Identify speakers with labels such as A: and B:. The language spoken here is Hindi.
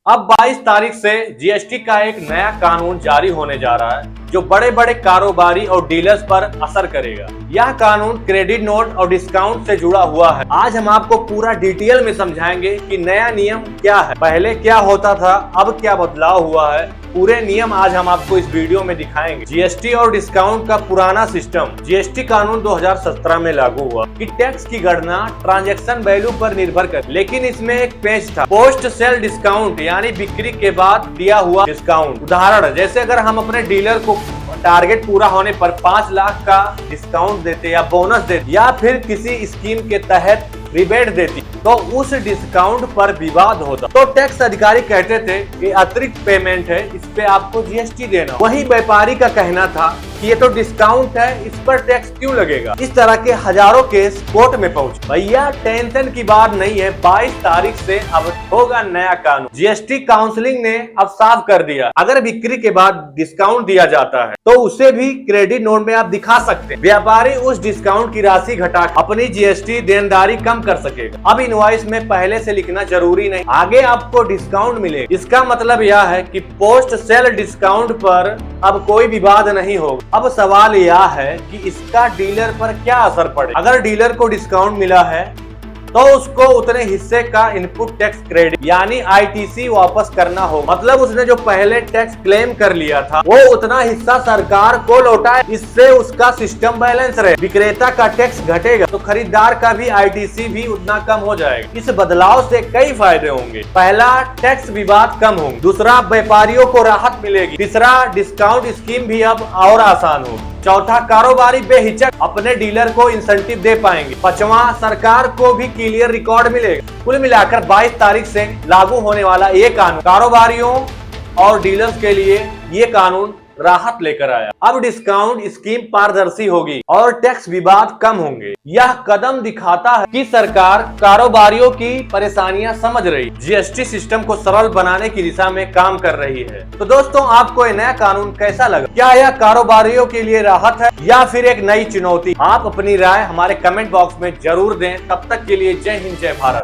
A: अब 22 तारीख से जीएसटी का एक नया कानून जारी होने जा रहा है जो बड़े बड़े कारोबारी और डीलर्स पर असर करेगा। यह कानून क्रेडिट नोट और डिस्काउंट से जुड़ा हुआ है। आज हम आपको पूरा डिटेल में समझाएंगे कि नया नियम क्या है, पहले क्या होता था, अब क्या बदलाव हुआ है। पूरे नियम आज हम आपको इस वीडियो में दिखाएंगे। जीएसटी और डिस्काउंट का पुराना सिस्टम जीएसटी कानून 2017 में लागू हुआ कि टैक्स की गणना ट्रांजैक्शन वैल्यू पर निर्भर कर, लेकिन इसमें एक पेच था, पोस्ट सेल डिस्काउंट, यानी बिक्री के बाद दिया हुआ डिस्काउंट। उदाहरण जैसे अगर हम अपने डीलर को टारगेट पूरा होने पर 5 लाख का डिस्काउंट देते या बोनस देते या फिर किसी स्कीम के तहत रिबेट देती तो उस डिस्काउंट पर विवाद होता, तो टैक्स अधिकारी कहते थे कि अतिरिक्त पेमेंट है, इस पे आपको जीएसटी देना। वही व्यापारी का कहना था कि ये तो डिस्काउंट है, इस पर टैक्स क्यों लगेगा। इस तरह के हजारों केस कोर्ट में पहुंचे। भैया टेंशन की बात नहीं है, 22 तारीख से अब होगा नया कानून। जीएसटी काउंसिलिंग ने अब साफ कर दिया, अगर बिक्री के बाद डिस्काउंट दिया जाता है तो उसे भी क्रेडिट नोट में आप दिखा सकते हैं। व्यापारी उस डिस्काउंट की राशि घटा अपनी जीएसटी देनदारी कम कर सकेगा। अब इनवॉइस में पहले से लिखना जरूरी नहीं, आगे आपको डिस्काउंट मिलेगा। इसका मतलब यह है कि पोस्ट सेल डिस्काउंट पर अब कोई विवाद नहीं होगा। अब सवाल यह है कि इसका डीलर पर क्या असर पड़े। अगर डीलर को डिस्काउंट मिला है तो उसको उतने हिस्से का इनपुट टैक्स क्रेडिट यानी आईटीसी वापस करना होगा। मतलब उसने जो पहले टैक्स क्लेम कर लिया था वो उतना हिस्सा सरकार को लौटाए, इससे उसका सिस्टम बैलेंस रहे। विक्रेता का टैक्स घटेगा तो खरीदार का भी आईटीसी भी उतना कम हो जाएगा। इस बदलाव से कई फायदे होंगे। पहला, टैक्स विवाद कम होंगे। दूसरा, व्यापारियों को राहत मिलेगी। तीसरा, डिस्काउंट स्कीम भी अब और आसान होगी। चौथा, कारोबारी बेहिचक अपने डीलर को इंसेंटिव दे पाएंगे। पांचवा, सरकार को भी क्लियर रिकॉर्ड मिलेगा। कुल मिलाकर 22 तारीख से लागू होने वाला ये कानून कारोबारियों और डीलर्स के लिए ये कानून राहत लेकर आया। अब डिस्काउंट स्कीम पारदर्शी होगी और टैक्स विवाद कम होंगे। यह कदम दिखाता है कि सरकार कारोबारियों की परेशानियां समझ रही, जीएसटी सिस्टम को सरल बनाने की दिशा में काम कर रही है। तो दोस्तों, आपको ये नया कानून कैसा लगा? क्या यह कारोबारियों के लिए राहत है या फिर एक नई चुनौती? आप अपनी राय हमारे कमेंट बॉक्स में जरूर दें। तब तक के लिए जय हिंद, जय भारत।